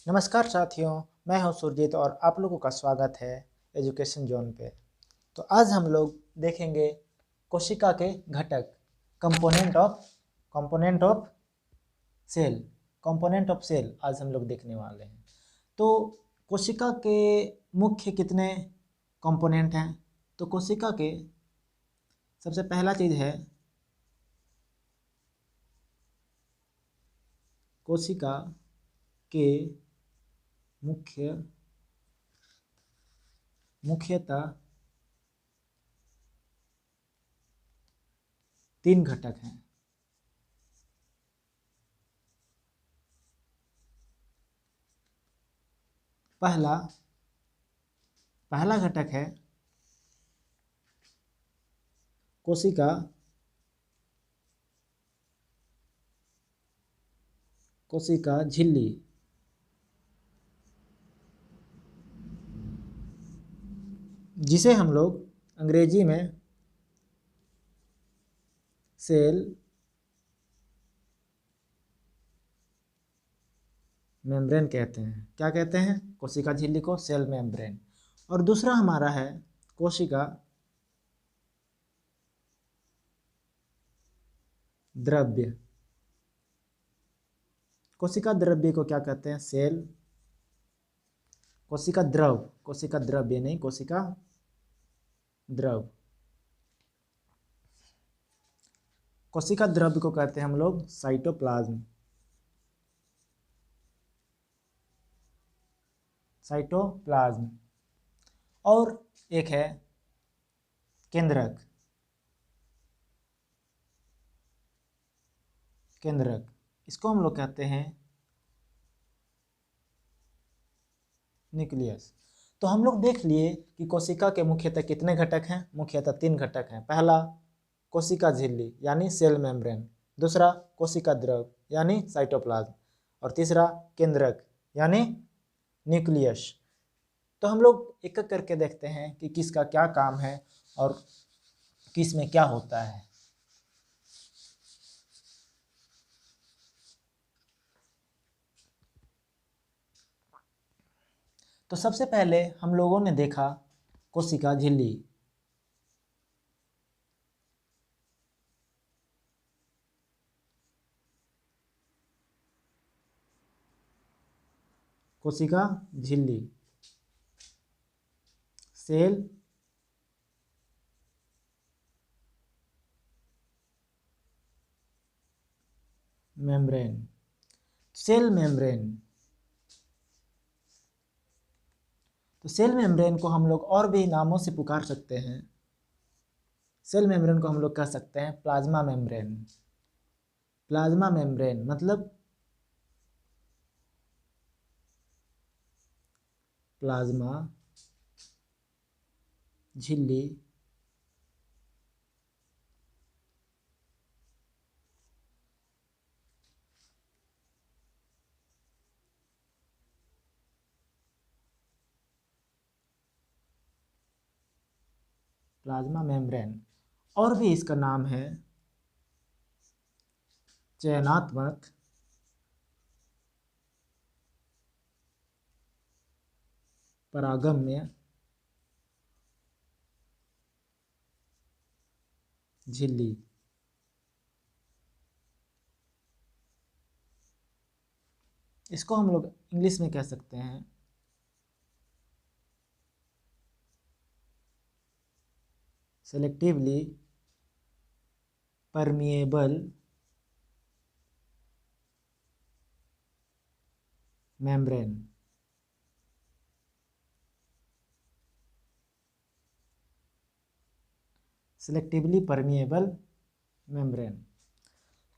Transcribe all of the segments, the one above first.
नमस्कार साथियों, मैं हूं सुरजीत और आप लोगों का स्वागत है एजुकेशन जोन पे। तो आज हम लोग देखेंगे कोशिका के घटक, component of cell component of cell आज हम लोग देखने वाले हैं। तो कोशिका के मुख्य कितने कंपोनेंट हैं? तो कोशिका के सबसे पहला चीज़ है कोशिका के मुख्यतः 3 घटक हैं। पहला घटक है कोशिका झिल्ली, जिसे हम लोग अंग्रेजी में सेल मेम्ब्रेन कहते हैं। क्या कहते हैं? कोशिका झिल्ली को सेल मेम्ब्रेन। और दूसरा हमारा है कोशिका द्रव्य। कोशिका द्रव्य को क्या कहते हैं? कोशिका द्रव्य नहीं, कोशिका द्रव। कोशिका द्रव्य को कहते हैं हम लोग साइटोप्लाज्म। और एक है केंद्रक, इसको हम लोग कहते हैं न्यूक्लियस। तो हम लोग देख लिए कि कोशिका के मुख्यतः कितने घटक हैं? मुख्यतः 3 घटक हैं। पहला कोशिका झिल्ली यानी सेल मेम्ब्रेन, दूसरा कोशिका द्रव यानी साइटोप्लाज्म, और तीसरा केंद्रक यानी न्यूक्लियस। तो हम लोग एक एक करके देखते हैं कि किसका क्या काम है और किस में क्या होता है। तो सबसे पहले हम लोगों ने देखा कोशिका झिल्ली। कोशिका झिल्ली सेल मेम्ब्रेन। सेल मेम्ब्रेन, तो सेल मेम्ब्रेन को हम लोग और भी नामों से पुकार सकते हैं। सेल मेम्ब्रेन को हम लोग कह सकते हैं प्लाज्मा मेम्ब्रेन। प्लाज्मा मेम्ब्रेन मतलब प्लाज्मा झिल्ली प्लाज्मा मेम्ब्रेन। और भी इसका नाम है चयनात्मक परागम्य झिल्ली। इसको हम लोग इंग्लिश में कह सकते हैं selectively permeable membrane. Selectively permeable membrane.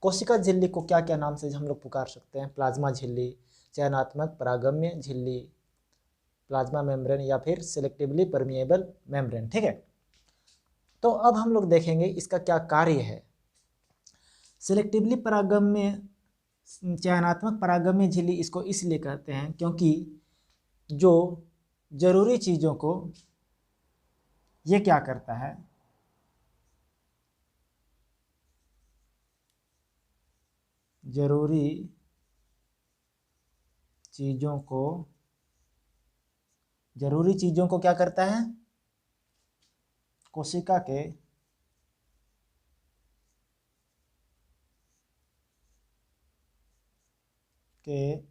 कोशिका झिल्ली को क्या क्या नाम से हम लोग पुकार सकते हैं? प्लाज्मा झिल्ली, चयनात्मक परागम्य झिल्ली, प्लाज्मा मेम्ब्रेन या फिर सेलेक्टिवली परमिएबल मेम्ब्रेन। ठीक है, तो अब हम लोग देखेंगे इसका क्या कार्य है। सेलेक्टिवली परागम्य चयनात्मक परागम्य झिल्ली इसको इसलिए कहते हैं क्योंकि जो जरूरी चीज़ों को ये क्या करता है, जरूरी चीज़ों को, जरूरी चीज़ों को क्या करता है, कोशिका के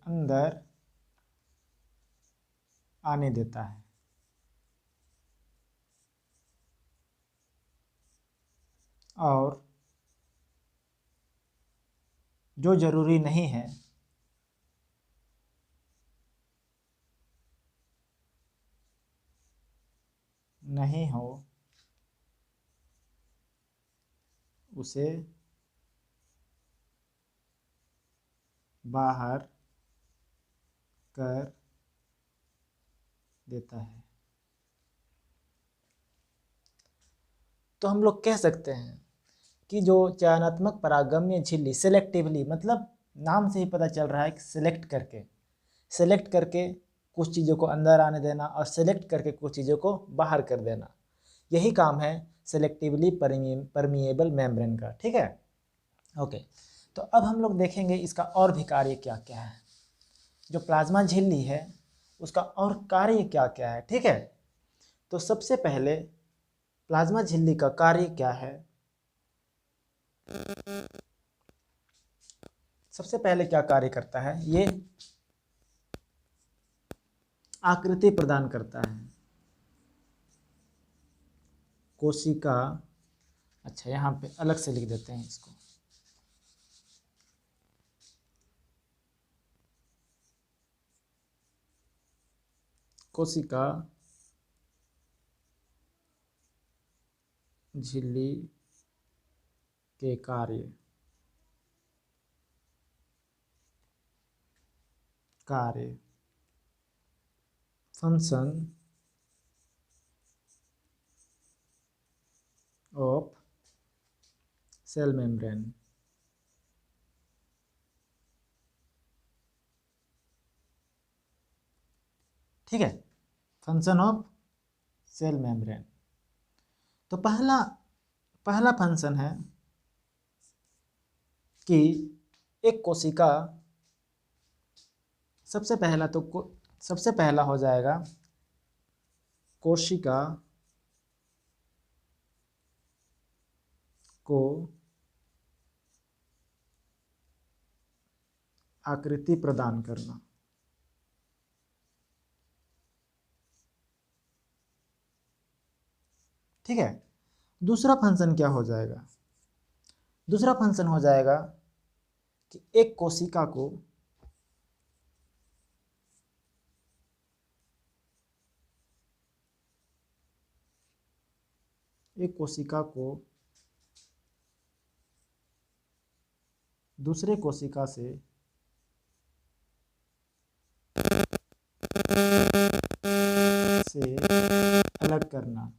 अंदर आने देता है। और जो जरूरी नहीं है नहीं हो उसे बाहर कर देता है। तो हम लोग कह सकते हैं कि जो चयनात्मक परागम्य झिल्ली सेलेक्टिवली, मतलब नाम से ही पता चल रहा है कि सेलेक्ट करके कुछ चीज़ों को अंदर आने देना और सेलेक्ट करके कुछ चीज़ों को बाहर कर देना, यही काम है सेलेक्टिवली परमिएबल मेम्ब्रेन का। ठीक है, ओके। तो अब हम लोग देखेंगे इसका और भी कार्य क्या क्या है, जो प्लाज्मा झिल्ली है उसका और कार्य क्या क्या है। ठीक है, तो सबसे पहले प्लाज्मा झिल्ली का कार्य क्या है, सबसे पहले क्या कार्य करता है, ये आकृति प्रदान करता है कोशिका। अच्छा, यहाँ पे अलग से लिख देते हैं इसको, कोशिका झिल्ली के कार्य फंक्शन ऑफ सेल मेम्ब्रेन। ठीक है, फंक्शन ऑफ सेल मेम्ब्रेन। तो पहला फंक्शन है कि एक कोशिका, सबसे पहला हो जाएगा कोशिका को आकृति प्रदान करना। ठीक है, दूसरा फंक्शन क्या हो जाएगा, दूसरा फंक्शन हो जाएगा कि एक कोशिका को दूसरे कोशिका से अलग करना।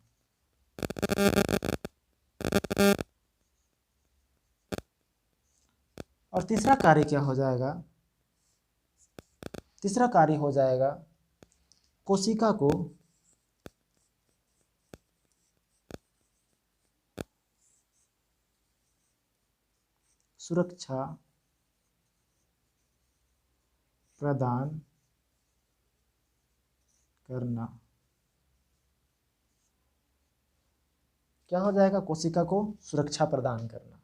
और तीसरा कार्य क्या हो जाएगा, तीसरा कार्य हो जाएगा कोशिका को सुरक्षा प्रदान करना। क्या हो जाएगा, कोशिका को सुरक्षा प्रदान करना।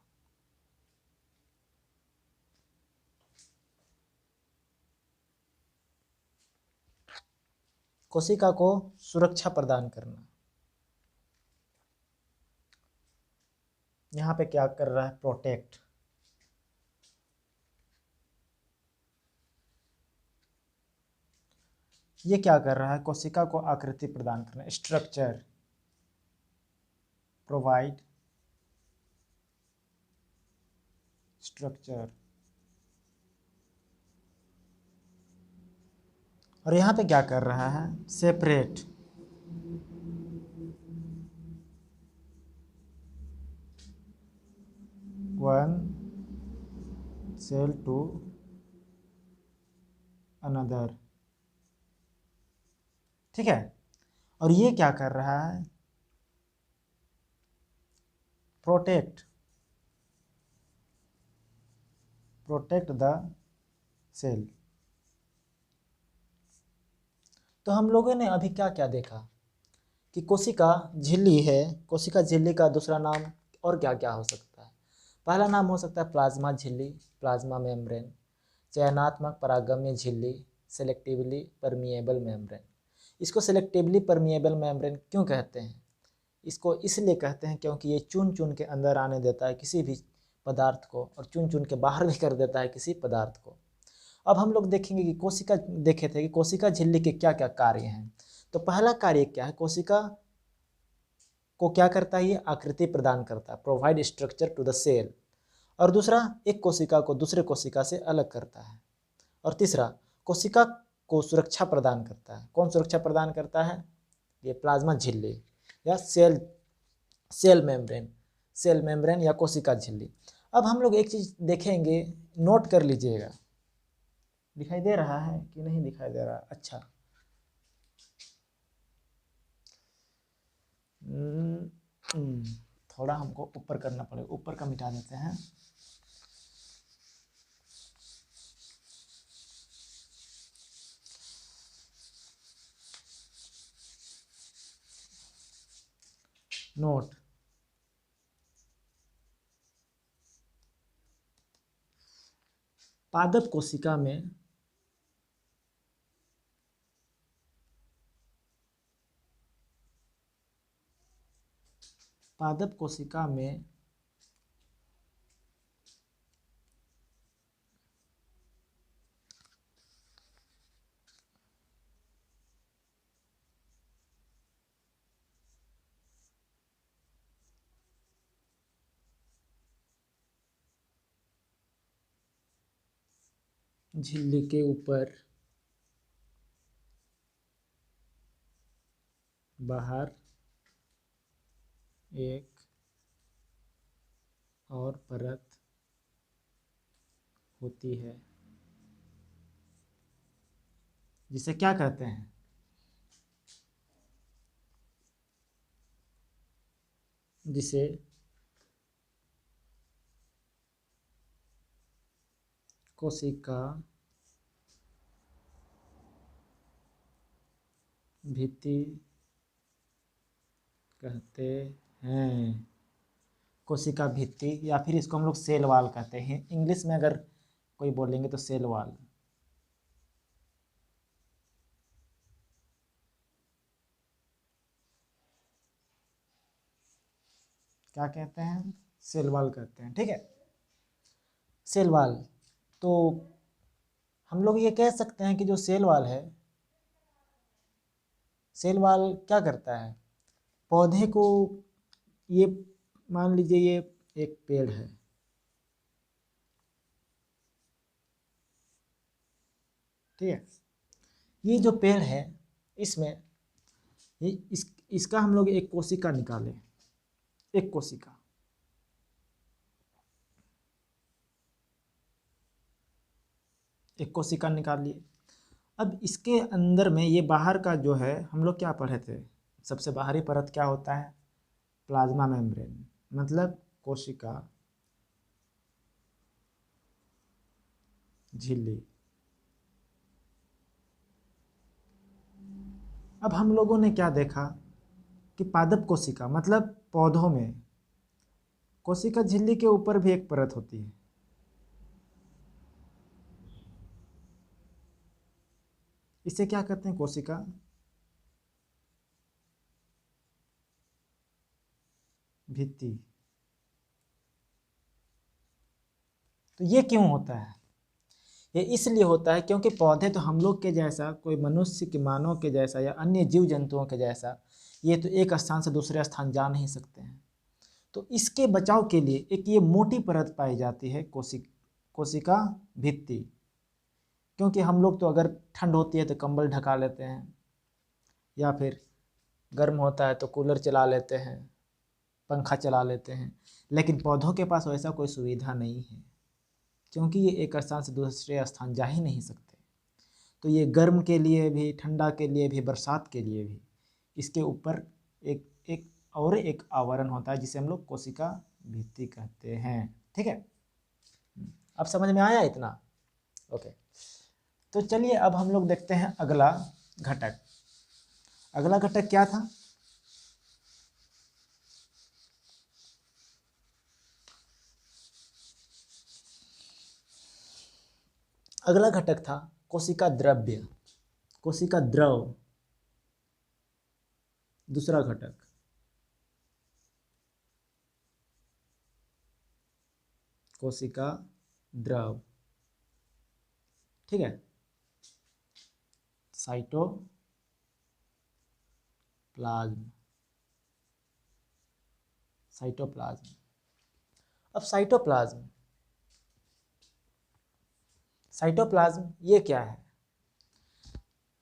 कोशिका को सुरक्षा प्रदान करना। यहां पे क्या कर रहा है, प्रोटेक्ट। ये क्या कर रहा है, कोशिका को आकृति प्रदान करना, स्ट्रक्चर प्रोवाइड स्ट्रक्चर। और यहाँ पे क्या कर रहा है, separate one cell to another. ठीक है, और ये क्या कर रहा है, प्रोटेक्ट द सेल। तो हम लोगों ने अभी क्या क्या देखा कि कोशिका झिल्ली है, कोशिका झिल्ली का दूसरा नाम और क्या क्या हो सकता है। पहला नाम हो सकता है प्लाज्मा झिल्ली, प्लाज्मा मेम्ब्रेन, चयनात्मक परागम्य झिल्ली, सेलेक्टिवली परमिएबल मेम्ब्रेन। इसको सेलेक्टिवली परमिएबल मेम्ब्रेन क्यों कहते हैं? इसको इसलिए कहते हैं क्योंकि ये चुन चुन के अंदर आने देता है किसी भी पदार्थ को और चुन चुन के बाहर भी कर देता है किसी पदार्थ को। अब हम लोग देखेंगे कि कोशिका, देखे थे कि कोशिका झिल्ली के क्या क्या कार्य हैं। तो पहला कार्य क्या है, कोशिका को क्या करता है, ये आकृति प्रदान करता है, provide structure to the cell. और दूसरा, एक कोशिका को दूसरे कोशिका से अलग करता है। और तीसरा, कोशिका को सुरक्षा प्रदान करता है। कौन सुरक्षा प्रदान करता है? ये प्लाज्मा झिल्ली या सेल मेम्ब्रेन या कोशिका झिल्ली। अब हम लोग एक चीज देखेंगे, नोट कर लीजिएगा। दिखाई दे रहा है कि नहीं दिखाई दे रहा? अच्छा, थोड़ा हमको ऊपर करना पड़ेगा, ऊपर का मिटा देते हैं। नोट, पादप कोशिका में झिल्ली के ऊपर बाहर एक और परत होती है, जिसे क्या कहते हैं? जिसे कोशिका भित्ति कहते हैं। कोशिका भित्ति या फिर इसको हम लोग सेल वाल कहते हैं। इंग्लिश में अगर कोई बोलेंगे तो सेल वाल। क्या कहते हैं? सेल वाल कहते हैं। ठीक है, सेल वाल। तो हम लोग ये कह सकते हैं कि जो सेल वाल है, सेल वाल क्या करता है? पौधे को, ये मान लीजिए ये एक पेड़ है, ठीक है, ये जो पेड़ है इसमें इसका हम लोग एक कोशिका निकालें, एक कोशिका, निकाल लिए। अब इसके अंदर में ये बाहर का जो है, हम लोग क्या पढ़े थे, सबसे बाहरी परत क्या होता है? प्लाज्मा मेम्ब्रेन, मतलब कोशिका झिल्ली। अब हम लोगों ने क्या देखा कि पादप कोशिका मतलब पौधों में कोशिका झिल्ली के ऊपर भी एक परत होती है। इसे क्या कहते हैं? कोशिका भित्ति। तो ये क्यों होता है? ये इसलिए होता है क्योंकि पौधे तो हम लोग के जैसा, कोई मनुष्य के, मानव के जैसा या अन्य जीव जंतुओं के जैसा, ये तो एक स्थान से दूसरे स्थान जा नहीं सकते हैं। तो इसके बचाव के लिए एक ये मोटी परत पाई जाती है, कोशिका भित्ति। क्योंकि हम लोग तो अगर ठंड होती है तो कंबल ढका लेते हैं, या फिर गर्म होता है तो कूलर चला लेते हैं, पंखा चला लेते हैं। लेकिन पौधों के पास वैसा कोई सुविधा नहीं है, क्योंकि ये एक स्थान से दूसरे स्थान जा ही नहीं सकते। तो ये गर्म के लिए भी, ठंडा के लिए भी, बरसात के लिए भी इसके ऊपर एक आवरण होता है, जिसे हम लोग कोशिका भित्ति कहते हैं। ठीक है, अब समझ में आया इतना? ओके, तो चलिए अब हम लोग देखते हैं अगला घटक। अगला घटक क्या था? अगला घटक था कोशिका द्रव्य, कोशिका द्रव, दूसरा घटक। कोशिका द्रव, ठीक है, साइटोप्लाज्म, साइटोप्लाज्म। अब साइटोप्लाज्म, साइटोप्लाज्म ये क्या है?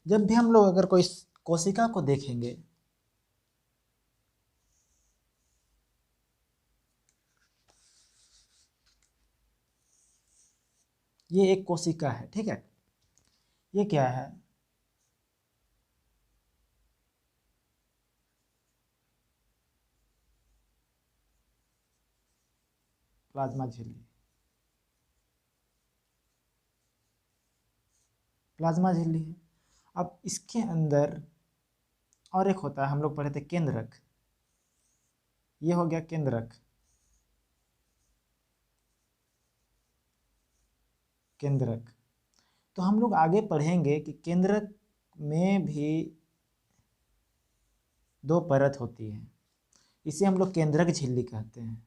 जब भी हम लोग अगर कोई कोशिका को देखेंगे, ये एक कोशिका है, ठीक है, ये क्या है? प्लाज्मा झिल्ली, प्लाज्मा झिल्ली है। अब इसके अंदर और एक होता है, हम लोग पढ़े थे केंद्रक, ये हो गया केंद्रक, केंद्रक। तो हम लोग आगे पढ़ेंगे कि केंद्रक में भी दो परत होती है, इसे हम लोग केंद्रक झिल्ली कहते हैं।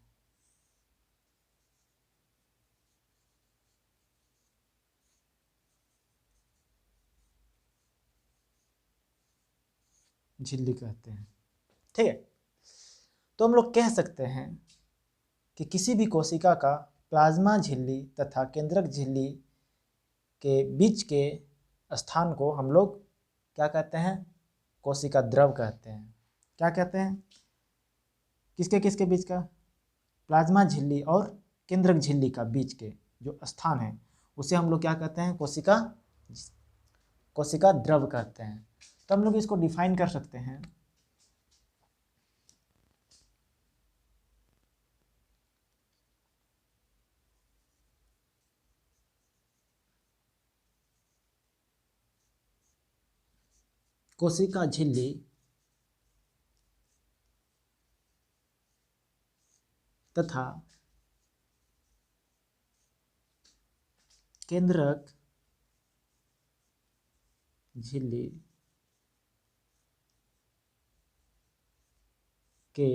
झिल्ली कहते हैं, ठीक है। तो हम लोग कह सकते हैं कि किसी भी कोशिका का प्लाज्मा झिल्ली तथा केंद्रक झिल्ली के बीच के स्थान को हम लोग क्या कहते हैं? कोशिका द्रव कहते हैं। क्या कहते हैं? किसके किसके बीच का? प्लाज्मा झिल्ली और केंद्रक झिल्ली का बीच के जो स्थान है उसे हम लोग क्या कहते हैं? कोशिका, कोशिका द्रव कहते हैं। तो हम लोग इसको डिफाइन कर सकते हैं। कोशिका झिल्ली तथा केंद्रक झिल्ली के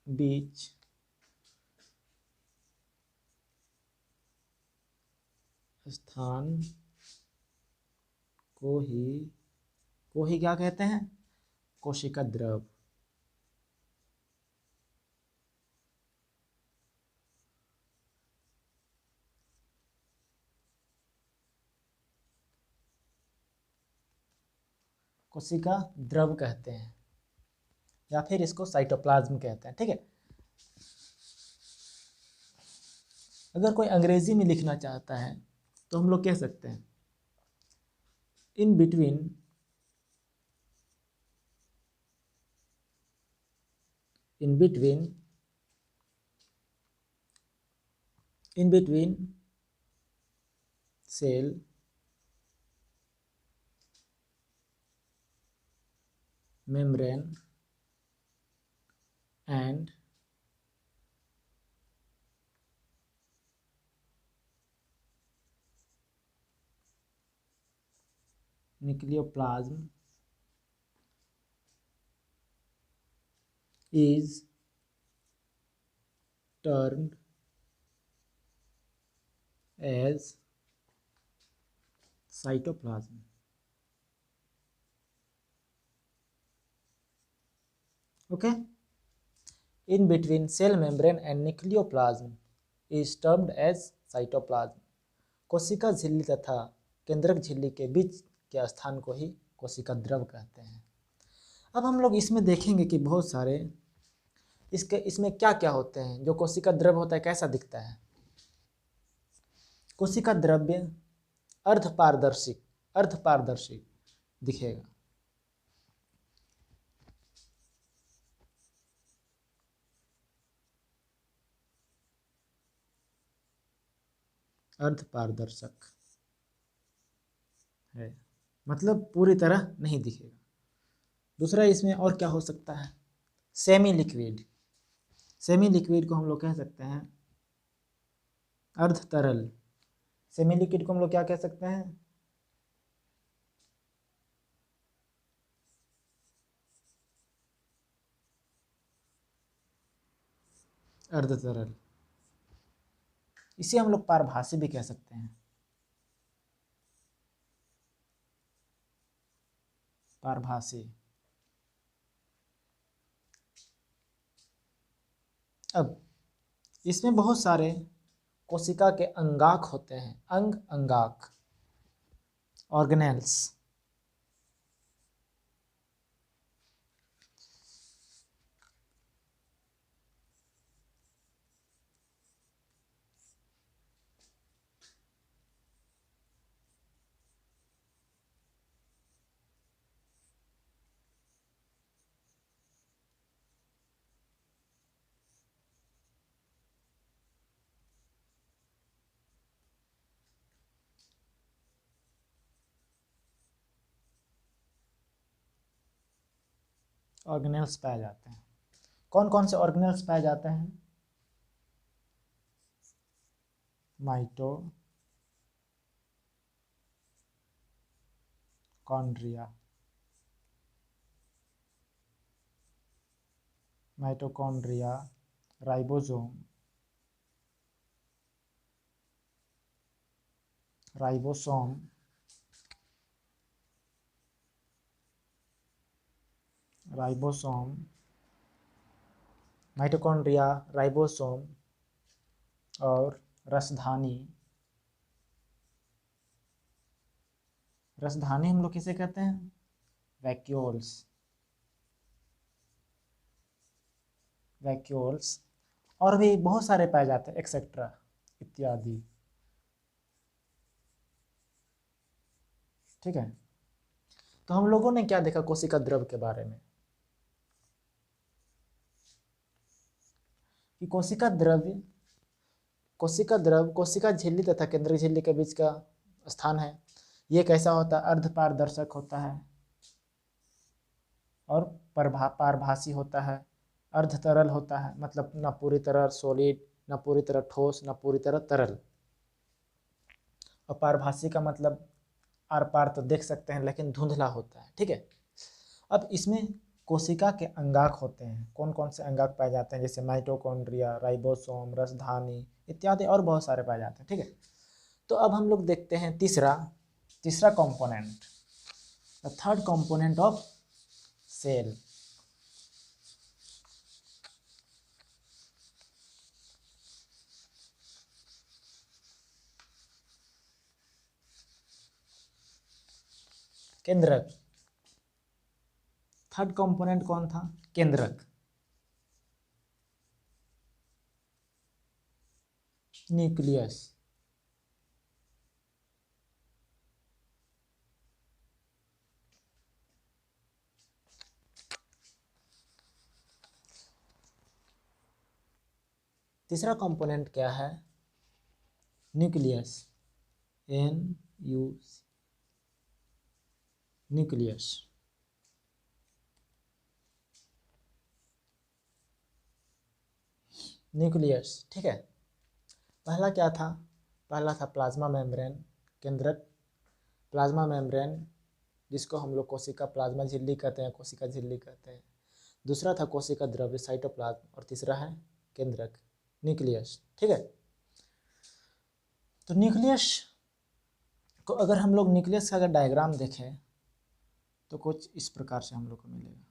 बीच स्थान को ही क्या कहते हैं? कोशिका द्रव। कोशिका द्रव कहते हैं या फिर इसको साइटोप्लाज्म कहते हैं, ठीक है। अगर कोई अंग्रेजी में लिखना चाहता है तो हम लोग कह सकते हैं in between in between cell membrane and nucleoplasm is termed as cytoplasm. Okay, in between cell membrane and nucleoplasm is termed as cytoplasm. कोशिका झिल्ली तथा केंद्रक झिल्ली के बीच के स्थान को ही कोशिका द्रव कहते हैं। अब हम लोग इसमें देखेंगे कि बहुत सारे इसमें क्या क्या होते हैं। जो कोशिका द्रव होता है कैसा दिखता है? कोशिका द्रव्य अर्धपारदर्शी दिखेगा। अर्धपारदर्शक है। मतलब पूरी तरह नहीं दिखेगा। दूसरा इसमें और क्या हो सकता है, सेमी लिक्विड। सेमी लिक्विड को हम लोग कह सकते हैं अर्ध तरल। सेमी लिक्विड को हम लोग क्या कह सकते हैं, अर्ध तरल। इसे हम लोग पारभासी भी कह सकते हैं, पारभासी। अब इसमें बहुत सारे कोशिका के अंगाक होते हैं, अंग अंगाक, ऑर्गेनेल्स। ऑर्गेनेल्स पाए जाते हैं। कौन कौन से ऑर्गेनेल्स पाए जाते हैं, mitochondria, mitochondria, ribosome, ribosome, ribosome, mitochondria, ribosome और रसधानी। रसधानी हम लोग किसे कहते हैं, वैक्यूल्स, वैक्यूल्स। और भी बहुत सारे पाए जाते हैं, एक्सेट्रा, इत्यादि। ठीक है, तो हम लोगों ने क्या देखा कोशिका द्रव के बारे में, कि कोशिका द्रव कोशिका झिल्ली तथा केंद्रक झिल्ली के बीच का स्थान है। ये कैसा होता है, अर्धपारदर्शक होता है और पारभासी होता है, अर्ध तरल होता है, मतलब न पूरी तरह सॉलिड, न पूरी तरह ठोस, न पूरी तरह तरल। और पारभासी का मतलब आर पार तो देख सकते हैं लेकिन धुंधला होता है। ठीक है, अब इसमें कोशिका के अंगाक होते हैं, कौन कौन से अंगाक पाए जाते हैं, जैसे माइटोकॉन्ड्रिया, राइबोसोम, रसधानी इत्यादि, और बहुत सारे पाए जाते हैं। ठीक है, तो अब हम लोग देखते हैं तीसरा component, the third component of cell. केंद्रक। थर्ड कंपोनेंट कौन था, केंद्रक, न्यूक्लियस। तीसरा कंपोनेंट क्या है, nucleus, N U, nucleus. Nucleus, ठीक है। पहला क्या था, पहला था प्लाज्मा मेम्ब्रेन, केंद्रक प्लाज्मा मेम्ब्रेन, जिसको हम लोग कोशिका प्लाज्मा झिल्ली कहते हैं, कोशिका झिल्ली कहते हैं। दूसरा था कोशिका द्रव्य, साइटोप्लाज्म, और तीसरा है केंद्रक, न्यूक्लियस। ठीक है, तो न्यूक्लियस को अगर हम लोग न्यूक्लियस का अगर डायग्राम देखें तो कुछ इस प्रकार से हम लोग को मिलेगा।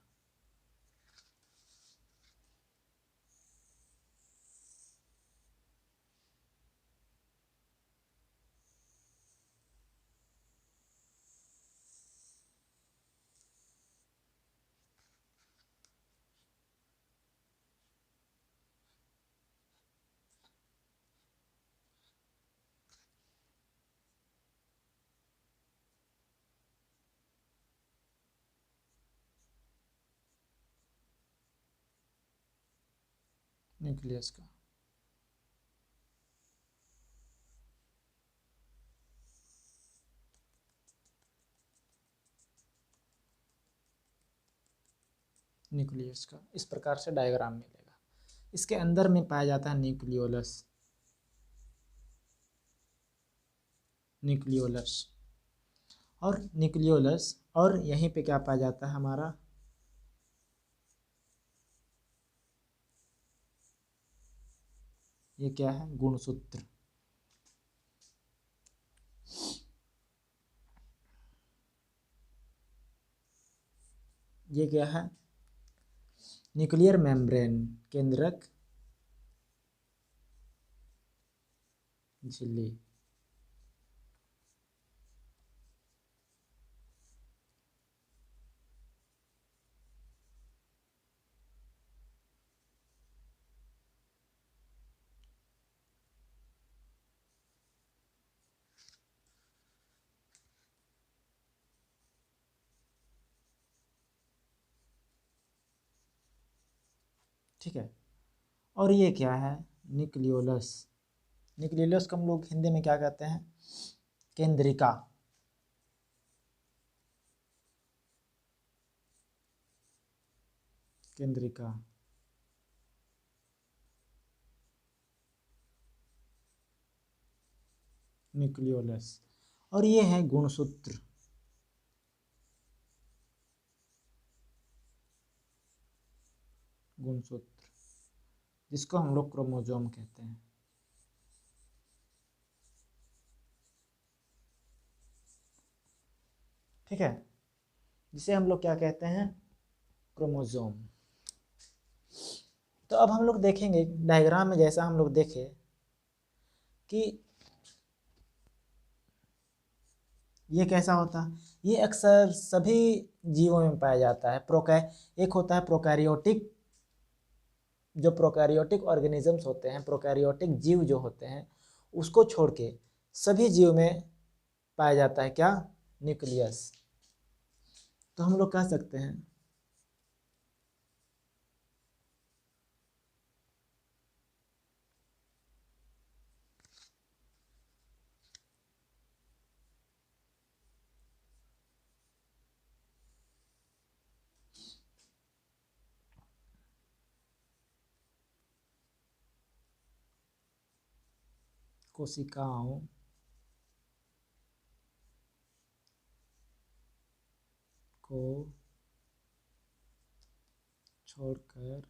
न्यूक्लियस का न्यूक्लियस का इस प्रकार से डायग्राम मिलेगा। इसके अंदर में पाया जाता है न्यूक्लियोलस। न्यूक्लियोलस और न्यूक्लियोलस, और यहीं पे क्या पाया जाता है हमारा ये क्या है, गुणसूत्र। ये क्या है, न्यूक्लियर मेम्ब्रेन, केंद्रक झिल्ली। ठीक है, और ये क्या है, न्यूक्लियोलस। न्यूक्लियोलस को हम लोग हिंदी में क्या कहते हैं, केंद्रिका। केंद्रिका। न्यूक्लियोलस, और ये है गुणसूत्र। गुणसूत्र जिसको हम लोग क्रोमोसोम कहते हैं। ठीक है, जिसे हम लोग क्या कहते हैं, क्रोमोसोम। तो अब हम लोग देखेंगे डायग्राम में, जैसा हम लोग देखे कि ये कैसा होता है, ये अक्सर सभी जीवों में पाया जाता है। एक होता है प्रोकैरियोटिक, जो प्रोकैरियोटिक ऑर्गेनिजम्स होते हैं, प्रोकैरियोटिक जीव जो होते हैं, उसको छोड़ के सभी जीव में पाया जाता है क्या, न्यूक्लियस। तो हम लोग कह सकते हैं कोशिकाओं को छोड़कर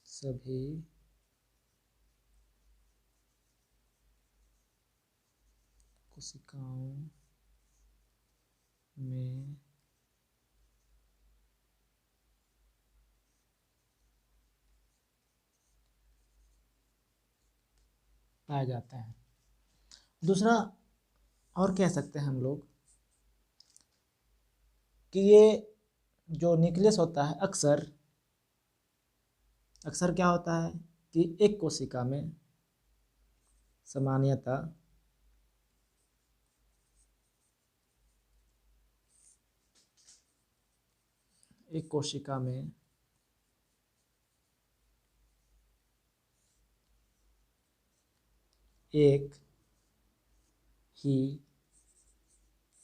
सभी कोशिकाओं में पाया जाता है। दूसरा और कह सकते हैं हम लोग कि ये जो न्यूक्लियस होता है, अक्सर अक्सर क्या होता है कि एक कोशिका में सामान्यतः एक कोशिका में एक ही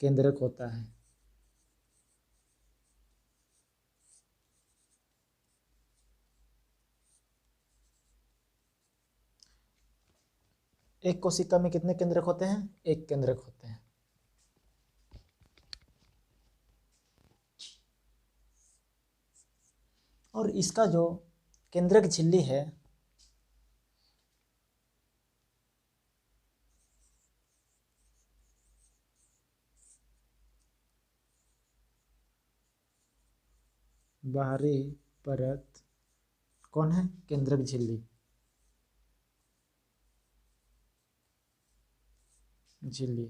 केंद्रक होता है। एक कोशिका में कितने केंद्रक होते हैं, एक केंद्रक होते हैं। और इसका जो केंद्रक झिल्ली है, बाहरी परत कौन है, केंद्रक झिल्ली। झिल्ली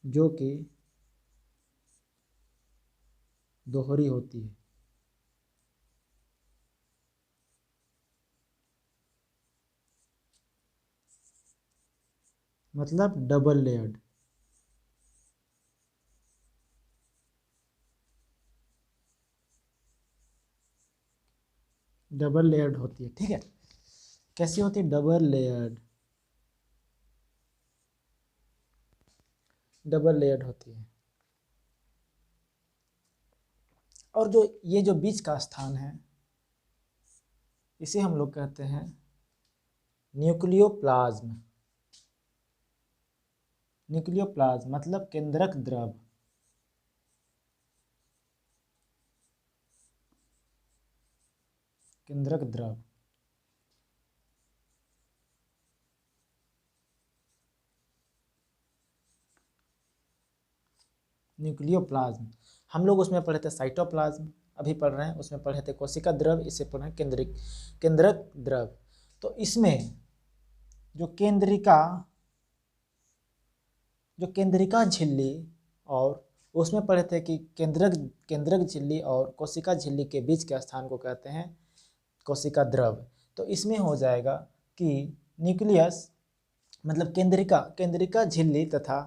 जो कि दोहरी होती है। मतलब डबल लेयर्ड। डबल लेयर्ड होती है। ठीक है, कैसी होती है, डबल लेयर्ड। डबल लेयर्ड होती है। और जो ये जो बीच का स्थान है इसे हम लोग कहते हैं न्यूक्लियोप्लाज्म। न्यूक्लियोप्लाज्म मतलब केंद्रक द्रव। केंद्रक द्रव। न्यूक्लियोप्लाज्म। हम लोग उसमें पढ़े थे साइटोप्लाज्म, अभी पढ़ रहे हैं उसमें पढ़े थे कोशिका द्रव, इसे पढ़ रहे हैं केंद्रक द्रव। तो इसमें जो केंद्रिका झिल्ली, और उसमें पढ़े थे कि केंद्रक झिल्ली और कोशिका झिल्ली के बीच के स्थान को कहते हैं कोशिका द्रव। तो इसमें हो जाएगा कि न्यूक्लियस मतलब केंद्रिका झिल्ली तथा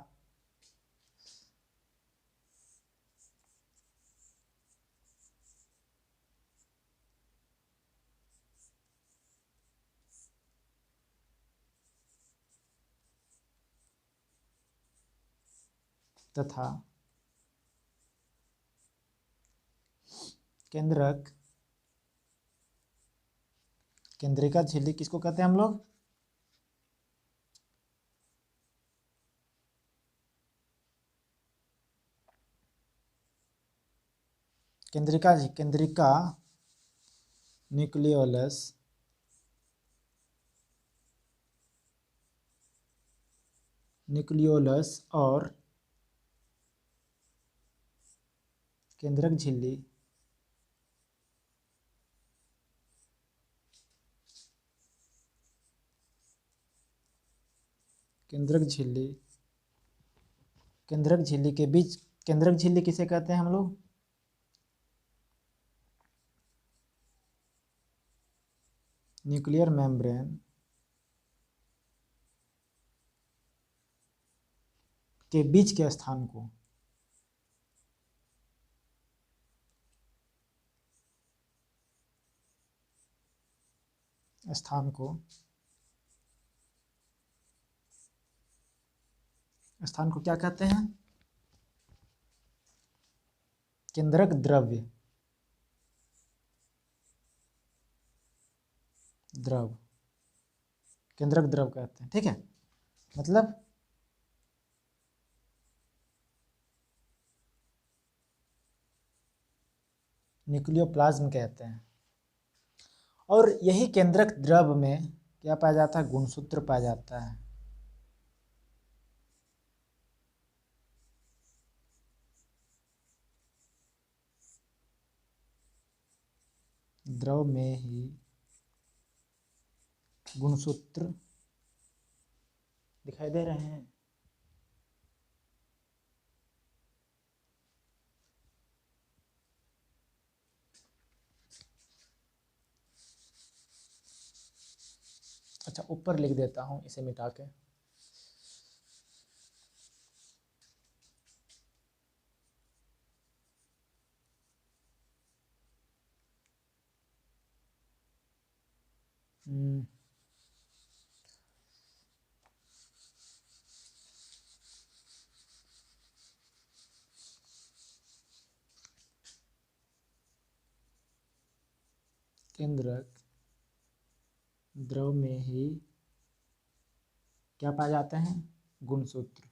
केंद्रिका झिल्ली किसको कहते हैं हम लोग? केंद्रिका न्यूक्लियोलस और केंद्रक झिल्ली केंद्रक झिल्ली के बीच, केंद्रक झिल्ली किसे कहते हैं हम लोग? न्यूक्लियर मेम्ब्रेन के बीच के स्थान को क्या कहते हैं? केंद्रक केंद्रक द्रव कहते हैं। ठीक है, मतलब न्यूक्लियोप्लाज्म कहते हैं। और यही केंद्रक द्रव में क्या पाया जाता है? गुणसूत्र पाया जाता है। द्रव में ही गुणसूत्र दिखाई दे रहे हैं। अच्छा, ऊपर लिख देता हूं इसे मिटा के। केंद्रक द्रव में ही क्या पाए जाते हैं? गुणसूत्र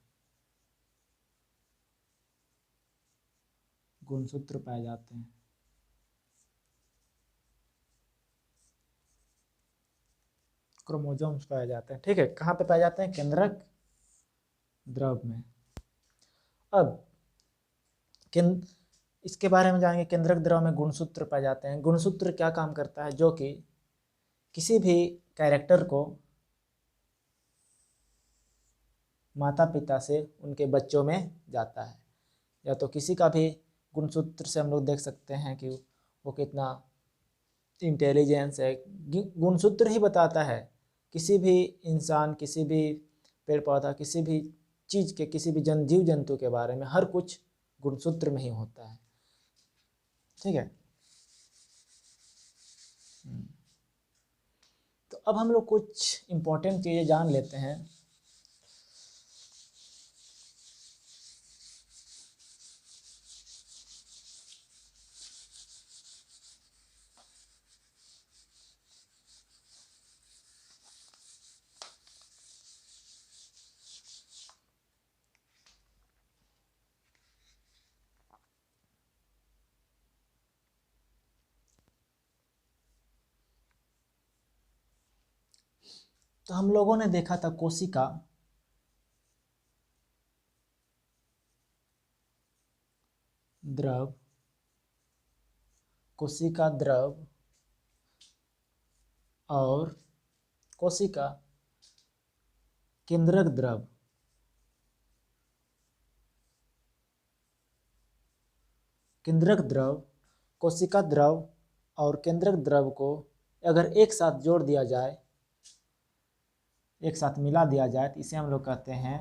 पाए जाते हैं। क्रोमोसोम्स पाए जाते हैं। ठीक है, कहाँ पे पाए जाते हैं? केंद्रक द्रव में। अब इसके बारे में जानेंगे। केंद्रक द्रव में गुणसूत्र पाए जाते हैं। गुणसूत्र क्या काम करता है? जो कि किसी भी कैरेक्टर को माता पिता से उनके बच्चों में जाता है। या तो किसी का भी गुणसूत्र से हम लोग देख सकते हैं कि वो कितना इंटेलिजेंस है। गुणसूत्र ही बताता है किसी भी इंसान, किसी भी पेड़ पौधा, किसी भी चीज़ के, किसी भी जीव जंतु के बारे में हर कुछ गुणसूत्र में ही होता है। ठीक है, तो अब हम लोग कुछ इम्पोर्टेंट चीज़ें जान लेते हैं। तो हम लोगों ने देखा था कोशिका द्रव, कोशिका द्रव और कोशिका केंद्रक द्रव। केंद्रक द्रव, कोशिका द्रव और केंद्रक द्रव को अगर एक साथ जोड़ दिया जाए, एक साथ मिला दिया जाए तो इसे हम लोग कहते हैं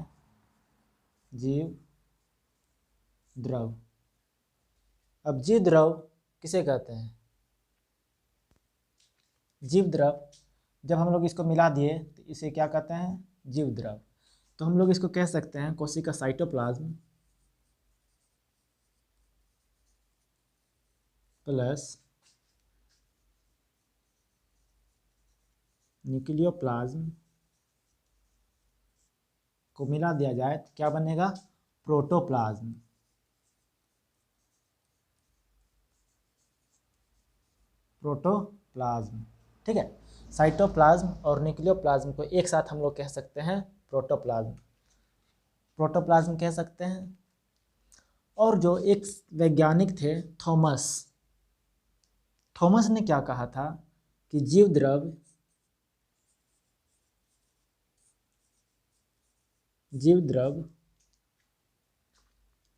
जीव द्रव। अब जीव द्रव किसे कहते हैं? जीव द्रव जब हम लोग इसको मिला दिए तो इसे क्या कहते हैं? जीव द्रव। तो हम लोग इसको कह सकते हैं कोशिका साइटोप्लाज्म प्लस न्यूक्लियोप्लाज्म को मिला दिया जाए तो क्या बनेगा? प्रोटोप्लाज्म। प्रोटोप्लाज्म, ठीक है। साइटोप्लाज्म और न्यूक्लियोप्लाज्म को एक साथ हम लोग कह सकते हैं प्रोटोप्लाज्म। प्रोटोप्लाज्म कह सकते हैं। और जो एक वैज्ञानिक थे थॉमस, थॉमस ने क्या कहा था कि जीव द्रव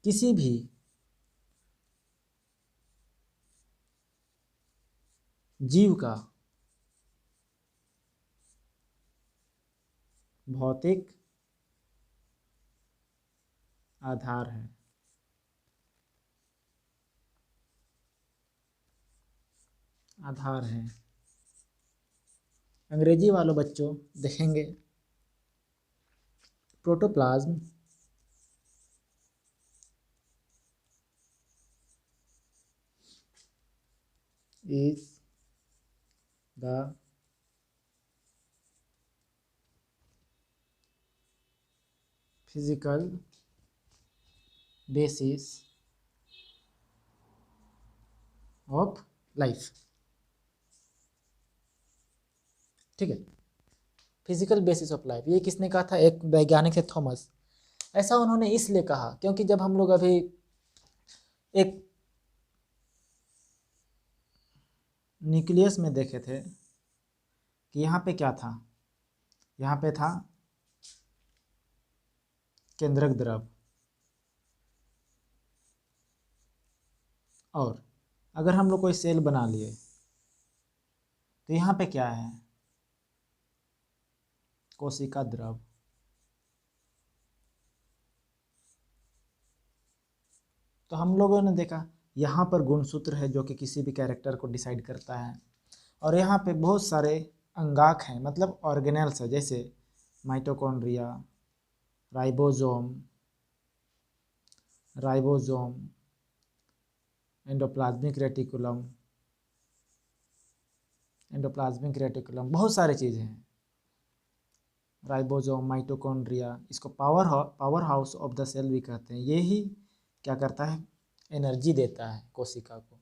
किसी भी जीव का भौतिक आधार है। आधार है। अंग्रेजी वालों बच्चों देखेंगे protoplasm is the physical basis of life, ठीक है। फिजिकल बेसिस ऑफ लाइफ, ये किसने कहा था? एक वैज्ञानिक थे थॉमस। ऐसा उन्होंने इसलिए कहा क्योंकि जब हम लोग अभी एक न्यूक्लियस में देखे थे कि यहाँ पे क्या था? यहाँ पे था केंद्रक द्रव, और अगर हम लोग कोई सेल बना लिए तो यहाँ पे क्या है? कोशिका द्रव। तो हम लोगों ने देखा यहाँ पर गुणसूत्र है जो कि किसी भी कैरेक्टर को डिसाइड करता है, और यहाँ पे बहुत सारे अंगाक हैं, मतलब ऑर्गेनेल्स है, जैसे माइटोकॉन्ड्रिया, राइबोसोम, एंडोप्लाज्मिक रेटिकुलम, बहुत सारे चीज़ें हैं। राइबोसोम, माइटोकॉन्ड्रिया, इसको powerhouse of the cell भी कहते हैं। ये ही क्या करता है? एनर्जी देता है कोशिका को।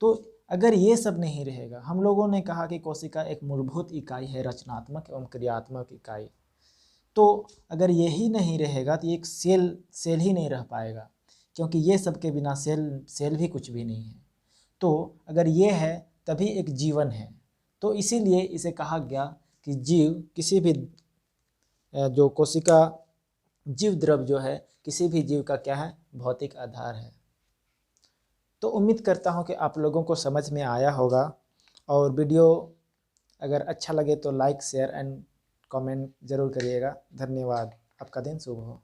तो अगर ये सब नहीं रहेगा, हम लोगों ने कहा कि कोशिका एक मूलभूत इकाई है, रचनात्मक एवं क्रियात्मक इकाई। तो अगर यही नहीं रहेगा तो एक सेल ही नहीं रह पाएगा, क्योंकि ये सब के बिना सेल भी कुछ भी नहीं है। तो अगर ये है तभी एक जीवन है। तो इसीलिए इसे कहा गया कि जीव किसी भी जो कोशिका जीव द्रव जो है किसी भी जीव का क्या है? भौतिक आधार है। तो उम्मीद करता हूँ कि आप लोगों को समझ में आया होगा, और वीडियो अगर अच्छा लगे तो लाइक, शेयर एंड कमेंट ज़रूर करिएगा। धन्यवाद। आपका दिन शुभ हो।